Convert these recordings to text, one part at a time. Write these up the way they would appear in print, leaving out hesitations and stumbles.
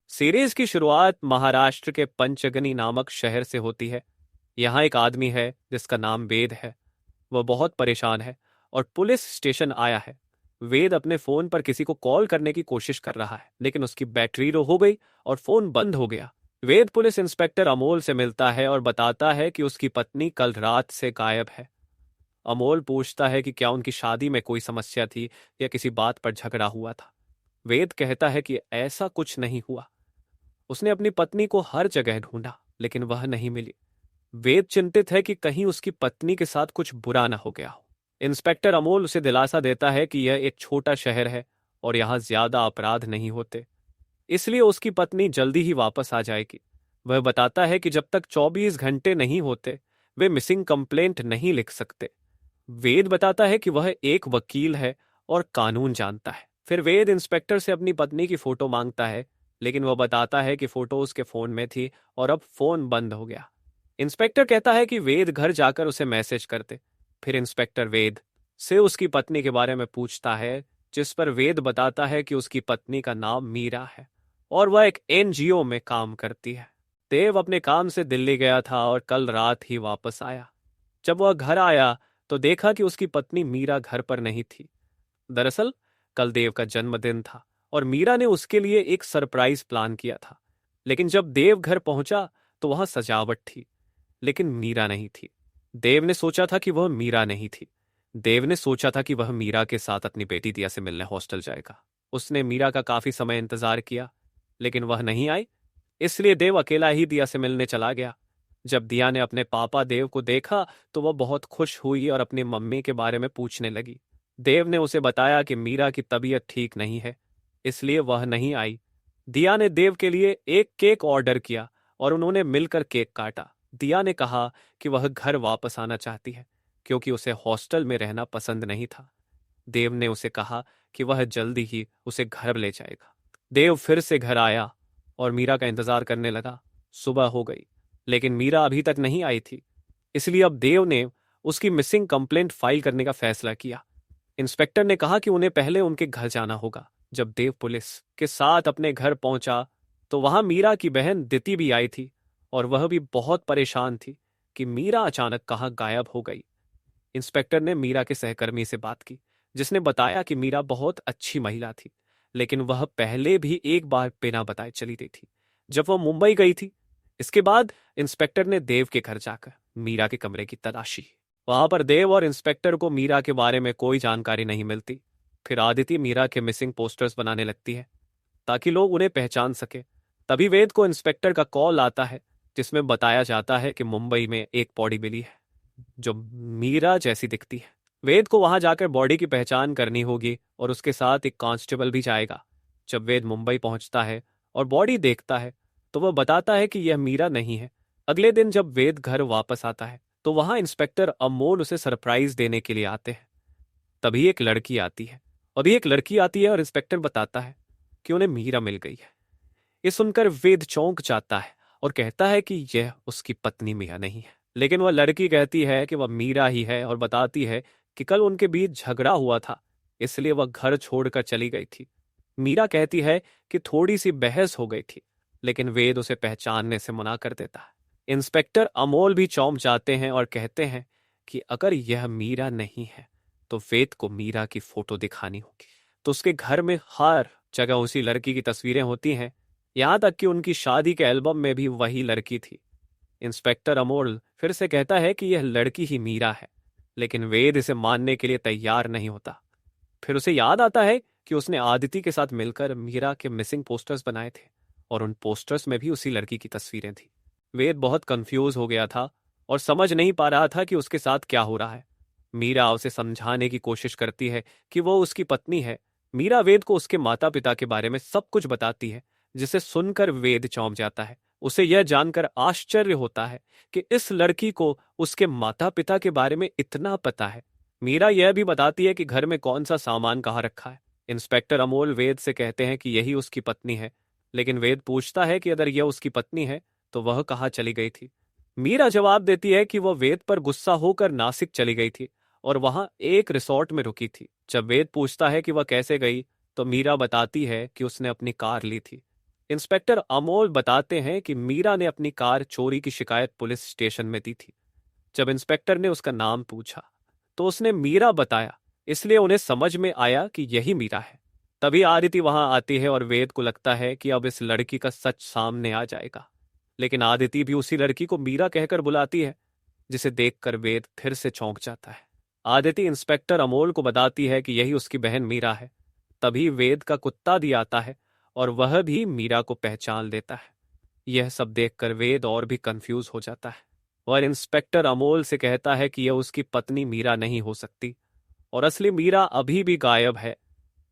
Series की शुरुआत महाराष्ट्र के पंचगनी नामक शहर से होती है। यहाँ एक आदमी है जिसका नाम वेद है। वह बहुत परेशान है और पुलिस स्टेशन आया है। वेद अपने फोन पर किसी को कॉल करने की कोशिश कर रहा है, लेकिन उसकी बैटरी लो हो गई और फोन बंद हो गया। वेद पुलिस इंस्पेक्टर अमोल से मिलता है और बताता है कि उसकी पत्नी कल रात से गायब है। अमोल पूछता है कि क्या उनकी शादी में कोई समस्या थी या किसी बात पर झगड़ा हुआ था। वेद कहता है कि ऐसा कुछ नहीं हुआ। उसने अपनी पत्नी को हर जगह ढूंढा, लेकिन वह नहीं मिली। वेद चिंतित है कि कहीं उसकी पत्नी के साथ कुछ बुरा ना हो गया हो। इंस्पेक्टर अमोल उसे दिलासा देता है कि यह एक छोटा शहर है और यहां ज्यादा अपराध नहीं होते, इसलिए उसकी पत्नी जल्दी ही वापस आ जाएगी। वह बताता है कि जब तक 24 घंटे नहीं होते वे मिसिंग कंप्लेंट नहीं लिख सकते। वेद बताता है कि वह एक वकील है और कानून जानता है। फिर वेद इंस्पेक्टर से अपनी पत्नी की फोटो मांगता है, लेकिन वह बताता है कि फोटो उसके फोन में थी और अब फोन बंद हो गया। इंस्पेक्टर कहता है कि वेद घर जाकर उसे मैसेज करते। फिर इंस्पेक्टर वेद से उसकी पत्नी के बारे में पूछता है, जिस पर वेद बताता है कि उसकी पत्नी का नाम मीरा है और वह एक एनजीओ में काम करती है। देव अपने काम से दिल्ली गया था और कल रात ही वापस आया। जब वह घर आया तो देखा कि उसकी पत्नी मीरा घर पर नहीं थी। दरअसल कल देव का जन्मदिन था और मीरा ने उसके लिए एक सरप्राइज प्लान किया था। लेकिन जब देव घर पहुंचा तो वहां सजावट थी, लेकिन मीरा नहीं थी। देव ने सोचा था कि वह मीरा नहीं थी। देव ने सोचा था कि वह मीरा के साथ अपनी बेटी दिया से मिलने हॉस्टल जाएगा। उसने मीरा का काफी समय इंतजार किया, लेकिन वह नहीं आई। इसलिए देव अकेला ही दिया से मिलने चला गया। जब दिया ने अपने पापा देव को देखा तो वह बहुत खुश हुई और अपनी मम्मी के बारे में पूछने लगी। देव ने उसे बताया कि मीरा की तबीयत ठीक नहीं है, इसलिए वह नहीं आई। दिया ने देव के लिए एक केक ऑर्डर किया और उन्होंने मिलकर केक काटा। दिया ने कहा कि वह घर वापस आना चाहती है, क्योंकि उसे हॉस्टल में रहना पसंद नहीं था। देव ने उसे कहा कि वह जल्दी ही उसे घर ले जाएगा। देव फिर से घर आया और मीरा का इंतजार करने लगा। सुबह हो गई, लेकिन मीरा अभी तक नहीं आई थी। इसलिए अब देव ने उसकी मिसिंग कंप्लेंट फाइल करने का फैसला किया। इंस्पेक्टर ने कहा कि उन्हें पहले उनके घर जाना होगा। जब देव पुलिस के साथ अपने घर पहुंचा तो वहां मीरा की बहन दिति भी आई थी और वह भी बहुत परेशान थी कि मीरा अचानक कहाँ गायब हो गई। इंस्पेक्टर ने मीरा के सहकर्मी से बात की, जिसने बताया कि मीरा बहुत अच्छी महिला थी, लेकिन वह पहले भी एक बार बिना बताए चली गई थी, जब वह मुंबई गई थी। इसके बाद इंस्पेक्टर ने देव के घर जाकर मीरा के कमरे की तलाशी। वहां पर देव और इंस्पेक्टर को मीरा के बारे में कोई जानकारी नहीं मिलती। फिर आदिति मीरा के मिसिंग पोस्टर्स बनाने लगती है ताकि लोग उन्हें पहचान सके। तभी वेद को इंस्पेक्टर का कॉल आता है, जिसमें बताया जाता है कि मुंबई में एक बॉडी मिली है जो मीरा जैसी दिखती है। वेद को वहां जाकर बॉडी की पहचान करनी होगी और उसके साथ एक कांस्टेबल भी जाएगा। जब वेद मुंबई पहुंचता है और बॉडी देखता है तो वह बताता है कि यह मीरा नहीं है। अगले दिन जब वेद घर वापस आता है तो वहां इंस्पेक्टर अमोल उसे सरप्राइज देने के लिए आते हैं। तभी एक लड़की आती है और इंस्पेक्टर बताता है कि उन्हें मीरा मिल गई है। ये सुनकर वेद चौंक जाता है और कहता है कि यह उसकी पत्नी मीरा नहीं है। लेकिन वह लड़की कहती है कि वह मीरा ही है और बताती है कि कल उनके बीच झगड़ा हुआ था, इसलिए वह घर छोड़कर चली गई थी। मीरा कहती है कि थोड़ी सी बहस हो गई थी, लेकिन वेद उसे पहचानने से मना कर देता है। इंस्पेक्टर अमोल भी चौंक जाते हैं और कहते हैं कि अगर यह मीरा नहीं है तो वेद को मीरा की फोटो दिखानी होगी। तो उसके घर में हर जगह उसी लड़की की तस्वीरें होती हैं, यहां तक कि उनकी शादी के एल्बम में भी वही लड़की थी। इंस्पेक्टर अमोल फिर से कहता है कि यह लड़की ही मीरा है, लेकिन वेद इसे मानने के लिए तैयार नहीं होता। फिर उसे याद आता है कि उसने आदिति के साथ मिलकर मीरा के मिसिंग पोस्टर्स बनाए थे और उन पोस्टर्स में भी उसी लड़की की तस्वीरें थी। वेद बहुत कंफ्यूज हो गया था और समझ नहीं पा रहा था कि उसके साथ क्या हो रहा है। मीरा उसे समझाने की कोशिश करती है कि वो उसकी पत्नी है। मीरा वेद को उसके माता पिता के बारे में सब कुछ बताती है, जिसे सुनकर वेद चौंक जाता है। उसे यह जानकर आश्चर्य होता है कि इस लड़की को उसके माता पिता के बारे में इतना पता है। मीरा यह भी बताती है कि घर में कौन सा सामान कहाँ रखा है। इंस्पेक्टर अमोल वेद से कहते हैं कि यही उसकी पत्नी है, लेकिन वेद पूछता है कि अगर यह उसकी पत्नी है तो वह कहाँ चली गई थी। मीरा जवाब देती है कि वह वेद पर गुस्सा होकर नासिक चली गई थी और वहां एक रिसोर्ट में रुकी थी। जब वेद पूछता है कि वह कैसे गई तो मीरा बताती है कि उसने अपनी कार ली थी। इंस्पेक्टर अमोल बताते हैं कि मीरा ने अपनी कार चोरी की शिकायत पुलिस स्टेशन में दी थी। जब इंस्पेक्टर ने उसका नाम पूछा तो उसने मीरा बताया, इसलिए उन्हें समझ में आया कि यही मीरा है। तभी आदिति वहां आती है और वेद को लगता है कि अब इस लड़की का सच सामने आ जाएगा। लेकिन आदिति भी उसी लड़की को मीरा कहकर बुलाती है, जिसे देखकर वेद फिर से चौंक जाता है। आदिति इंस्पेक्टर अमोल को बताती है कि यही उसकी बहन मीरा है। तभी वेद का कुत्ता भी आता है और वह भी मीरा को पहचान लेता है। यह सब देखकर वेद और भी कंफ्यूज हो जाता है और इंस्पेक्टर अमोल से कहता है कि यह उसकी पत्नी मीरा नहीं हो सकती और असली मीरा अभी भी गायब है।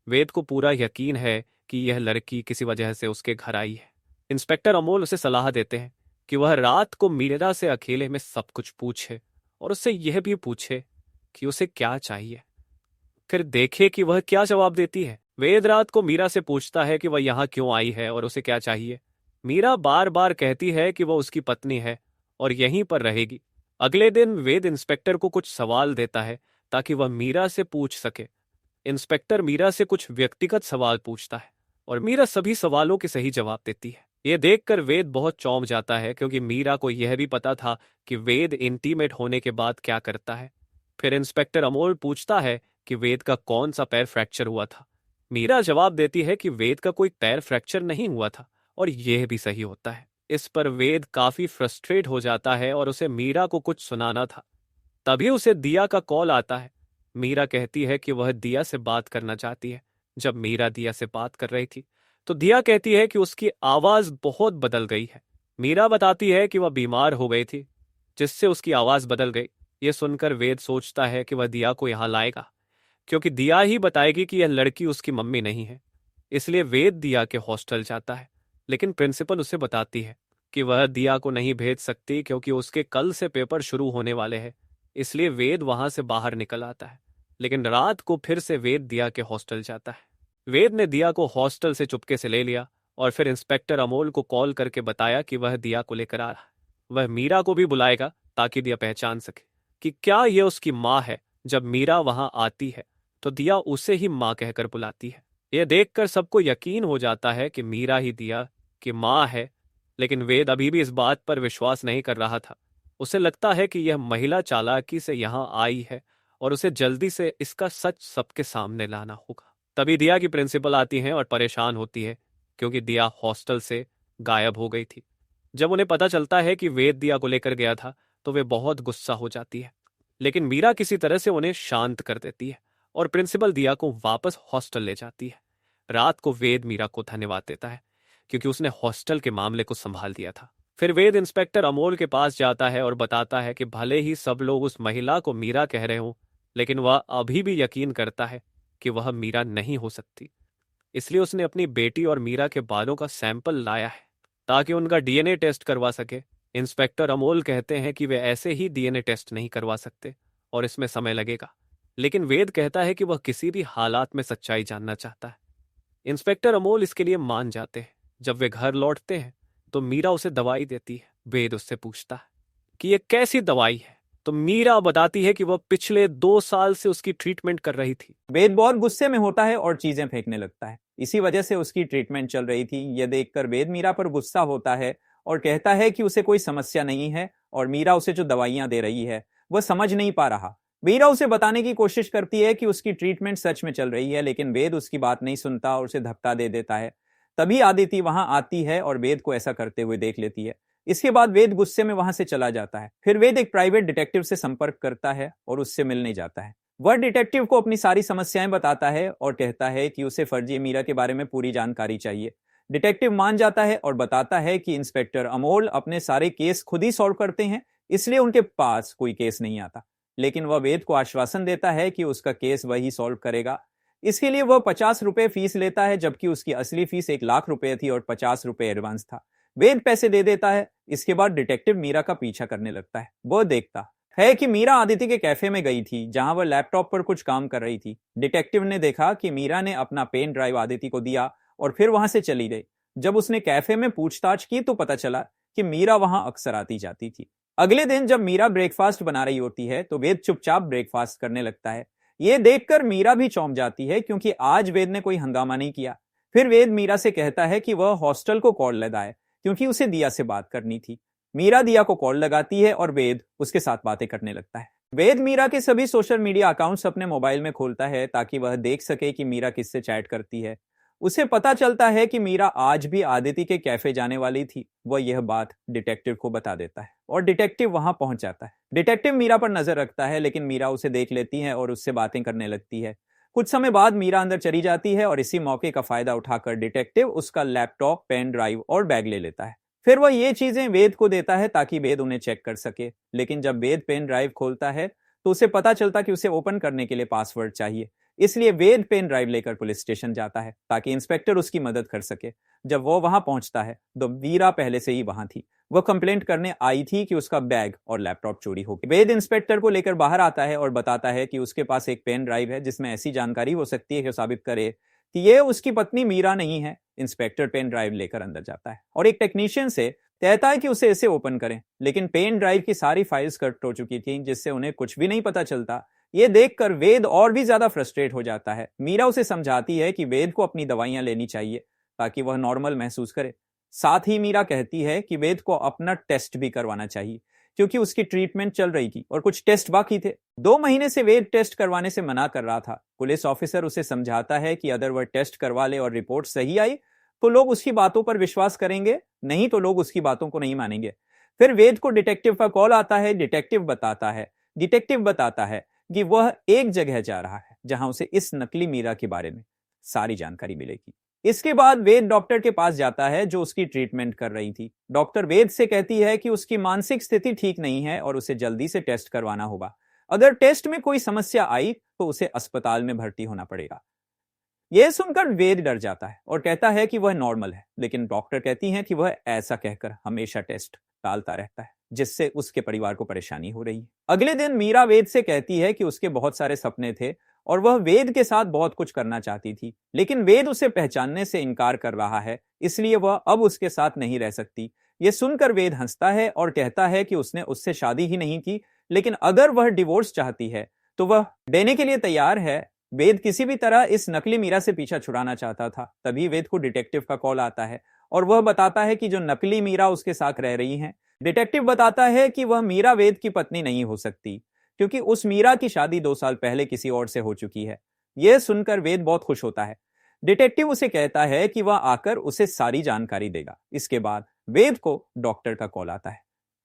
वेद को पूरा यकीन है कि यह लड़की किसी वजह से उसके घर आई है। इंस्पेक्टर अमोल उसे सलाह देते हैं कि वह रात को मीरा से अकेले में सब कुछ पूछे और उससे यह भी पूछे कि उसे क्या चाहिए, फिर देखे कि वह क्या जवाब देती है। वेद रात को मीरा से पूछता है कि वह यहाँ क्यों आई है और उसे क्या चाहिए। मीरा बार बार कहती है कि वह उसकी पत्नी है और यहीं पर रहेगी। अगले दिन वेद इंस्पेक्टर को कुछ सवाल देता है ताकि वह मीरा से पूछ सके। इंस्पेक्टर मीरा से कुछ व्यक्तिगत सवाल पूछता है और मीरा सभी सवालों के सही जवाब देती है। यह देखकर वेद बहुत चौंक जाता है क्योंकि मीरा को यह भी पता था कि वेद इंटीमेट होने के बाद क्या करता है। फिर इंस्पेक्टर अमोल पूछता है कि वेद का कौन सा पैर फ्रैक्चर हुआ था। मीरा जवाब देती है कि वेद का कोई पैर फ्रैक्चर नहीं हुआ था और यह भी सही होता है। इस पर वेद काफी फ्रस्ट्रेट हो जाता है और उसे मीरा को कुछ सुनाना था। तभी उसे दिया का कॉल आता है। मीरा कहती है कि वह दिया से बात करना चाहती है। जब मीरा दिया से बात कर रही थी तो दिया कहती है कि उसकी आवाज बहुत बदल गई है। मीरा बताती है कि वह बीमार हो गई थी जिससे उसकी आवाज बदल गई। यह सुनकर वेद सोचता है कि वह दिया को यहां लाएगा क्योंकि दिया ही बताएगी कि यह लड़की उसकी मम्मी नहीं है। इसलिए वेद दिया के हॉस्टल जाता है, लेकिन प्रिंसिपल उसे बताती है कि वह दिया को नहीं भेज सकती क्योंकि उसके कल से पेपर शुरू होने वाले हैं। इसलिए वेद वहां से बाहर निकल आता है। लेकिन रात को फिर से वेद दिया के हॉस्टल जाता है। वेद ने दिया को हॉस्टल से चुपके से ले लिया और फिर इंस्पेक्टर अमोल को कॉल करके बताया कि वह दिया को लेकर आ रहा है। वह मीरा को भी बुलाएगा ताकि दिया पहचान सके कि क्या यह उसकी माँ है। जब मीरा वहां आती है तो दिया उसे ही माँ कहकर बुलाती है। यह देखकर सबको यकीन हो जाता है कि मीरा ही दिया की माँ है। लेकिन वेद अभी भी इस बात पर विश्वास नहीं कर रहा था। उसे लगता है कि यह महिला चालाकी से यहां आई है और उसे जल्दी से इसका सच सबके सामने लाना होगा। तभी दिया की प्रिंसिपल आती हैं और परेशान होती है क्योंकि दिया हॉस्टल से गायब हो गई थी। जब उन्हें पता चलता है कि वेद दिया को लेकर गया था तो वे बहुत गुस्सा हो जाती है। लेकिन मीरा किसी तरह से उन्हें शांत कर देती है और प्रिंसिपल दिया को वापस हॉस्टल ले जाती है। रात को वेद मीरा को धन्यवाद देता है क्योंकि उसने हॉस्टल के मामले को संभाल दिया था। फिर वेद इंस्पेक्टर अमोल के पास जाता है और बताता है कि भले ही सब लोग उस महिला को मीरा कह रहे हों, लेकिन वह अभी भी यकीन करता है कि वह मीरा नहीं हो सकती। इसलिए उसने अपनी बेटी और मीरा के बालों का सैंपल लाया है ताकि उनका डीएनए टेस्ट करवा सके। इंस्पेक्टर अमोल कहते हैं कि वे ऐसे ही डीएनए टेस्ट नहीं करवा सकते और इसमें समय लगेगा। लेकिन वेद कहता है कि वह किसी भी हालात में सच्चाई जानना चाहता है। इंस्पेक्टर अमोल इसके लिए मान जाते हैं। जब वे घर लौटते हैं तो मीरा उसे दवाई देती है। वेद उससे पूछता है कि यह कैसी दवाई है तो मीरा बताती है कि वह पिछले 2 साल से उसकी ट्रीटमेंट कर रही थी। वेद बहुत गुस्से में होता है और चीजें फेंकने लगता है। इसी वजह से उसकी ट्रीटमेंट चल रही थी। यह देखकर वेद मीरा पर गुस्सा होता है और कहता है कि उसे कोई समस्या नहीं है और मीरा उसे जो दवाइयां दे रही है वह समझ नहीं पा रहा। मीरा उसे बताने की कोशिश करती है कि उसकी ट्रीटमेंट सच में चल रही है, लेकिन वेद उसकी बात नहीं सुनता और उसे धक्का दे देता है। तभी आदिति वहां आती है और वेद को ऐसा करते हुए देख लेती है। इसके बाद वेद गुस्से में वहां से चला जाता है। फिर वेद एक प्राइवेट डिटेक्टिव से संपर्क करता है और उससे मिलने जाता है। वह डिटेक्टिव को अपनी सारी समस्याएं बताता है और कहता है कि उसे फर्जी मीरा के बारे में पूरी जानकारी चाहिए। डिटेक्टिव मान जाता है और बताता है कि इंस्पेक्टर अमोल अपने सारे केस खुद ही सॉल्व करते हैं, इसलिए उनके पास कोई केस नहीं आता। लेकिन वह वेद को आश्वासन देता है कि उसका केस वही सॉल्व करेगा। इसके लिए वह 50 रुपए फीस लेता है, जबकि उसकी असली फीस 1 लाख रुपए थी और 50 रुपए एडवांस था। वेद पैसे दे देता है। इसके बाद डिटेक्टिव मीरा का पीछा करने लगता है। वह देखता है कि मीरा आदिति के कैफे में गई थी जहां वह लैपटॉप पर कुछ काम कर रही थी। डिटेक्टिव ने देखा कि मीरा ने अपना पेन ड्राइव आदिति को दिया और फिर वहां से चली गई। जब उसने कैफे में पूछताछ की तो पता चला कि मीरा वहां अक्सर आती जाती थी। अगले दिन जब मीरा ब्रेकफास्ट बना रही होती है तो वेद चुपचाप ब्रेकफास्ट करने लगता है। यह देखकर मीरा भी चौंक जाती है क्योंकि आज वेद ने कोई हंगामा नहीं किया। फिर वेद मीरा से कहता है कि वह हॉस्टल को कॉल लगाए क्योंकि उसे दिया से बात करनी थी। मीरा दिया को कॉल लगाती है और वेद उसके साथ बातें करने लगता है। वेद मीरा के सभी सोशल मीडिया अकाउंट्स अपने मोबाइल में खोलता है ताकि वह देख सके कि मीरा किससे चैट करती है। उसे पता चलता है कि मीरा आज भी आदिति के कैफे जाने वाली थी। वह यह बात डिटेक्टिव को बता देता है और डिटेक्टिव वहां पहुंच जाता है। डिटेक्टिव मीरा पर नजर रखता है लेकिन मीरा उसे देख लेती है और उससे बातें करने लगती है। कुछ समय बाद मीरा अंदर चली जाती है और इसी मौके का फायदा उठाकर डिटेक्टिव उसका लैपटॉप, पेन ड्राइव और बैग ले लेता है। फिर वह ये चीजें वेद को देता है ताकि वेद उन्हें चेक कर सके। लेकिन जब वेद पेन ड्राइव खोलता है तो उसे पता चलता कि उसे ओपन करने के लिए पासवर्ड चाहिए। इसलिए वेद पेन ड्राइव लेकर पुलिस स्टेशन जाता है ताकि इंस्पेक्टर उसकी मदद कर सके। जब वो वहां पहुंचता है तो मीरा पहले से ही वहां थी। वह कंप्लेंट करने आई थी कि उसका बैग और लैपटॉप चोरी हो गए। वेद इंस्पेक्टर को लेकर बाहर आता है और बताता है कि उसके पास एक पेन ड्राइव है जिसमें ऐसी जानकारी हो सकती है कि साबित करे कि ये उसकी पत्नी मीरा नहीं है। इंस्पेक्टर पेन ड्राइव लेकर अंदर जाता है और एक टेक्नीशियन से कहता है कि उसे इसे ओपन करें, लेकिन पेन ड्राइव की सारी फाइल्स कट हो चुकी थी जिससे उन्हें कुछ भी नहीं पता चलता। ये देखकर वेद और भी ज्यादा फ्रस्ट्रेट हो जाता है। मीरा उसे समझाती है कि वेद को अपनी दवाइयां लेनी चाहिए ताकि वह नॉर्मल महसूस करे। साथ ही मीरा कहती है कि वेद को अपना टेस्ट भी करवाना चाहिए क्योंकि उसकी ट्रीटमेंट चल रही थी और कुछ टेस्ट बाकी थे। 2 महीने से वेद टेस्ट करवाने से मना कर रहा था। पुलिस ऑफिसर उसे समझाता है कि अगर वह टेस्ट करवा ले और रिपोर्ट सही आई तो लोग उसकी बातों पर विश्वास करेंगे, नहीं तो लोग उसकी बातों को नहीं मानेंगे। फिर वेद को डिटेक्टिव का कॉल आता है। डिटेक्टिव बताता है कि वह एक जगह जा रहा है जहां उसे इस नकली मीरा के बारे में सारी जानकारी मिलेगी। इसके बाद वेद डॉक्टर के पास जाता है जो उसकी ट्रीटमेंट कर रही थी। डॉक्टर वेद से कहती है कि उसकी मानसिक स्थिति ठीक नहीं है और उसे जल्दी से टेस्ट करवाना होगा। अगर टेस्ट में कोई समस्या आई तो उसे अस्पताल में भर्ती होना पड़ेगा। यह सुनकर वेद डर जाता है और कहता है कि वह नॉर्मल है, लेकिन डॉक्टर कहती हैं कि वह ऐसा कहकर हमेशा टेस्ट टालता रहता है जिससे उसके परिवार को परेशानी हो रही है। अगले दिन मीरा वेद से कहती है कि उसके बहुत सारे सपने थे और वह वेद के साथ बहुत कुछ करना चाहती थी, लेकिन वेद उसे पहचानने से इनकार कर रहा है, इसलिए वह अब उसके साथ नहीं रह सकती। यह सुनकर वेद हंसता है और कहता है कि उसने उससे शादी ही नहीं की, लेकिन अगर वह डिवोर्स चाहती है तो वह देने के लिए तैयार है। वेद किसी भी तरह इस नकली मीरा से पीछा छुड़ाना चाहता था। तभी वेद को डिटेक्टिव का कॉल आता है और वह बताता है कि जो नकली मीरा उसके साथ रह रही है। डिटेक्टिव बताता है कि वह मीरा वेद की पत्नी नहीं हो सकती क्योंकि उस मीरा की शादी 2 साल पहले किसी और से हो चुकी है। यह सुनकर वेद बहुत खुश होता है। डिटेक्टिव उसे कहता है कि वह आकर उसे सारी जानकारी देगा। इसके बाद वेद को डॉक्टर का कॉल आता है।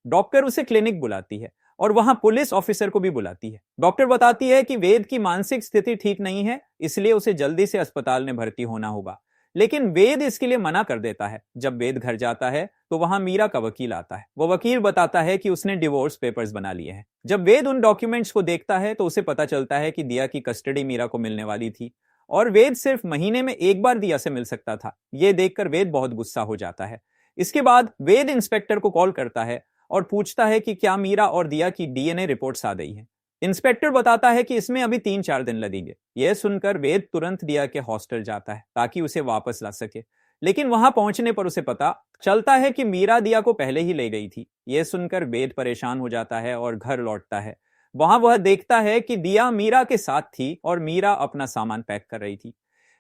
डॉक्टर उसे क्लिनिक बुलाती है और वहां पुलिस ऑफिसर को भी बुलाती है। डॉक्टर बताती है कि वेद की मानसिक स्थिति ठीक नहीं है, इसलिए उसे जल्दी से अस्पताल में भर्ती होना होगा, लेकिन वेद इसके लिए मना कर देता है। जब वेद घर जाता है तो वहां मीरा का वकील आता है। वो वकील बताता है कि उसने डिवोर्स पेपर्स बना लिए हैं। जब वेद उन डॉक्यूमेंट्स को देखता है तो उसे पता चलता है कि दिया की कस्टडी मीरा को मिलने वाली थी और वेद सिर्फ महीने में एक बार दिया से मिल सकता था। यह देखकर वेद बहुत गुस्सा हो जाता है। इसके बाद वेद इंस्पेक्टर को कॉल करता है और पूछता है कि क्या मीरा और दिया की डीएनए रिपोर्ट्स आ गई हैं। इंस्पेक्टर बताता है कि इसमें अभी 3-4 दिन लगेंगे। यह सुनकर वेद तुरंत दिया के हॉस्टल जाता है ताकि उसे वापस ला सके, लेकिन वहां पहुंचने पर उसे पता चलता है कि मीरा दिया को पहले ही ले गई थी। यह सुनकर वेद परेशान हो जाता है और घर लौटता है। वहां वह देखता है कि दिया मीरा के साथ थी और मीरा अपना सामान पैक कर रही थी।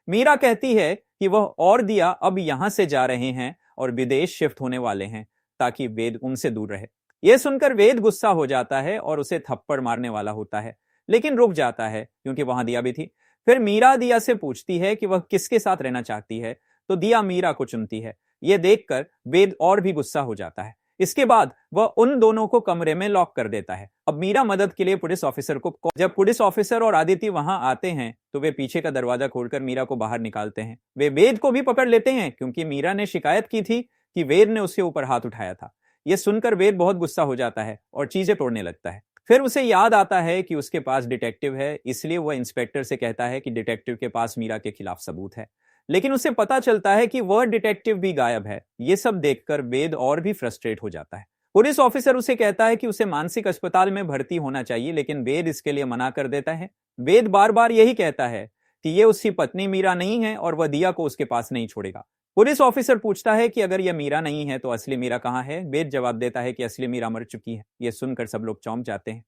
मीरा कहती है कि वह और दिया अब यहां से जा रहे हैं और विदेश शिफ्ट होने वाले हैं ताकि वेद उनसे दूर रहे। यह सुनकर वेद गुस्सा हो जाता है और उसे थप्पड़ मारने वाला होता है, लेकिन रुक जाता है क्योंकि वहां दिया भी थी। फिर मीरा दिया से पूछती है कि वह किसके साथ रहना चाहती है, तो दिया मीरा को चुनती है। यह देखकर वेद और भी गुस्सा हो जाता है। इसके बाद वह उन दोनों को कमरे में लॉक कर देता है। अब मीरा मदद के लिए पुलिस ऑफिसर को जब पुलिस ऑफिसर और आदित्य वहां आते हैं तो वे पीछे का दरवाजा खोलकर मीरा को बाहर निकालते हैं। वे वेद को भी पकड़ लेते हैं क्योंकि मीरा ने शिकायत की थी कि वेद ने उसके ऊपर हाथ उठाया था। यह सुनकर वेद बहुत गुस्सा हो जाता है और चीजें तोड़ने लगता है। फिर उसे याद आता है कि उसके पास डिटेक्टिव है, इसलिए वह इंस्पेक्टर से कहता है कि डिटेक्टिव के पास मीरा के खिलाफ सबूत है, लेकिन उसे पता चलता है कि वह डिटेक्टिव भी गायब है। यह सब देखकर वेद और भी फ्रस्ट्रेट हो जाता है। पुलिस ऑफिसर उसे कहता है कि उसे मानसिक अस्पताल में भर्ती होना चाहिए, लेकिन वेद इसके लिए मना कर देता है। वेद बार बार यही कहता है कि यह उसकी पत्नी मीरा नहीं है और वह दिया को उसके पास नहीं छोड़ेगा। पुलिस ऑफिसर पूछता है कि अगर यह मीरा नहीं है तो असली मीरा कहां है। वेद जवाब देता है कि असली मीरा मर चुकी है। यह सुनकर सब लोग चौंक जाते हैं।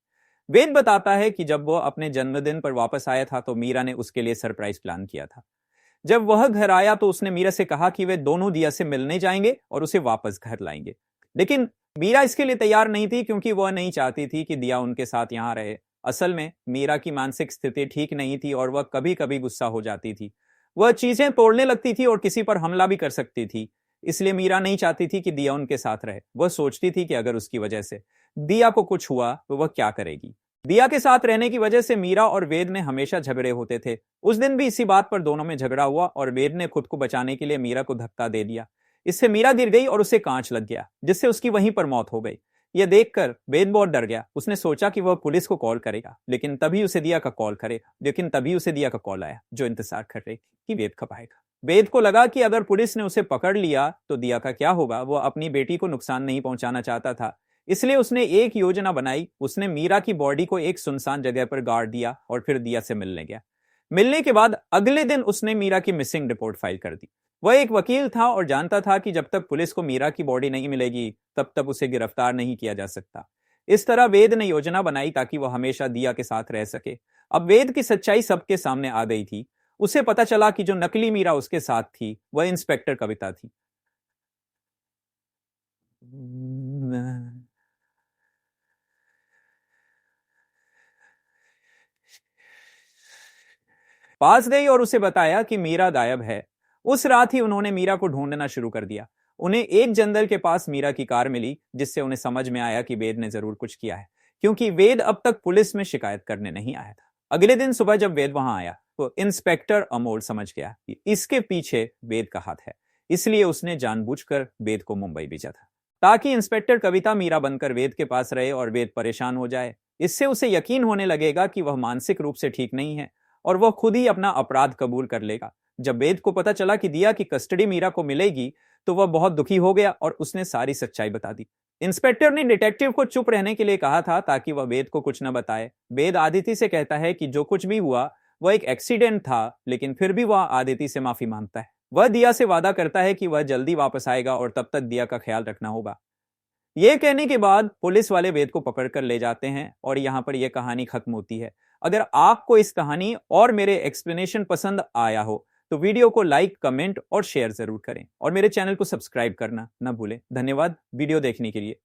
वेद बताता है कि जब वो अपने जन्मदिन पर वापस आया था तो मीरा ने उसके लिए सरप्राइज प्लान किया था, जब वह घर आया तो उसने मीरा से कहा कि वे दोनों दिया से मिलने जाएंगे और उसे वापस घर लाएंगे। लेकिन मीरा इसके लिए तैयार नहीं थी, क्योंकि वह नहीं चाहती थी कि दिया उनके साथ यहाँ रहे। असल में मीरा की मानसिक स्थिति ठीक नहीं थी और वह कभी कभी गुस्सा हो जाती थी। वह चीजें तोड़ने लगती थी और किसी पर हमला भी कर सकती थी। इसलिए मीरा नहीं चाहती थी कि दिया उनके साथ रहे। वह सोचती थी कि अगर उसकी वजह से दिया को कुछ हुआ तो वह क्या करेगी। दिया के साथ रहने की वजह से मीरा और वेद में हमेशा झगड़े होते थे। उस दिन भी इसी बात पर दोनों में झगड़ा हुआ और वेद ने खुद को बचाने के लिए मीरा को धक्का दे दिया। इससे मीरा गिर गई और उसे कांच लग गया, जिससे उसकी वहीं पर मौत हो गई। यह देखकर वेद बहुत डर गया। उसने सोचा कि वह पुलिस को कॉल करेगा, लेकिन तभी उसे दिया का कॉल आया, जो इंतजार कर रही थी कि वेद कब आएगा। वेद को लगा कि अगर पुलिस ने उसे पकड़ लिया तो दिया का क्या होगा। वह अपनी बेटी को नुकसान नहीं पहुंचाना चाहता था, इसलिए उसने एक योजना बनाई। उसने मीरा की बॉडी को एक सुनसान जगह पर गाड़ दिया और फिर दिया से मिलने गया। मिलने के बाद अगले दिन उसने मीरा की मिसिंग रिपोर्ट फाइल कर दी। वह एक वकील था और जानता था कि जब तक पुलिस को मीरा की बॉडी नहीं मिलेगी तब तक उसे गिरफ्तार नहीं किया जा सकता। इस तरह वेद ने योजना बनाई ताकि वह हमेशा दिया के साथ रह सके। अब वेद की सच्चाई सबके सामने आ गई थी। उसे पता चला कि जो नकली मीरा उसके साथ थी वह इंस्पेक्टर कविता थी। पास गई और उसे बताया कि मीरा गायब है। उस रात ही उन्होंने मीरा को ढूंढना शुरू कर दिया। उन्हें एक जंगल के पास मीरा की कार मिली, जिससे उन्हें समझ में आया कि वेद ने जरूर कुछ किया है, क्योंकि वेद अब तक पुलिस में शिकायत करने नहीं आया था। अगले दिन सुबह जब वेद वहां आया तो इंस्पेक्टर अमोल समझ गया कि इसके पीछे वेद का हाथ है। इसलिए उसने जानबूझकर वेद को मुंबई भेजा था, ताकि इंस्पेक्टर कविता मीरा बनकर वेद के पास रहे और वेद परेशान हो जाए। इससे उसे यकीन होने लगेगा कि वह मानसिक रूप से ठीक नहीं है और वह खुद ही अपना अपराध कबूल कर लेगा। जब वेद को पता चला कि दिया की कस्टडी मीरा को मिलेगी तो वह बहुत दुखी हो गया और उसने सारी सच्चाई बता दी। इंस्पेक्टर ने डिटेक्टिव को चुप रहने के लिए कहा था ताकि वह वेद को कुछ न बताए। वेद आदिति से कहता है कि जो कुछ भी हुआ वह एक एक्सीडेंट था, लेकिन फिर भी वह आदिति से माफी मांगता है। वह दिया से वादा करता है कि वह जल्दी वापस आएगा और तब तक दिया का ख्याल रखना होगा। यह कहने के बाद पुलिस वाले वेद को पकड़कर ले जाते हैं और यहां पर यह कहानी खत्म होती है। अगर आपको इस कहानी और मेरे एक्सप्लेनेशन पसंद आया हो तो वीडियो को लाइक, कमेंट और शेयर जरूर करें और मेरे चैनल को सब्सक्राइब करना न भूलें। धन्यवाद वीडियो देखने के लिए।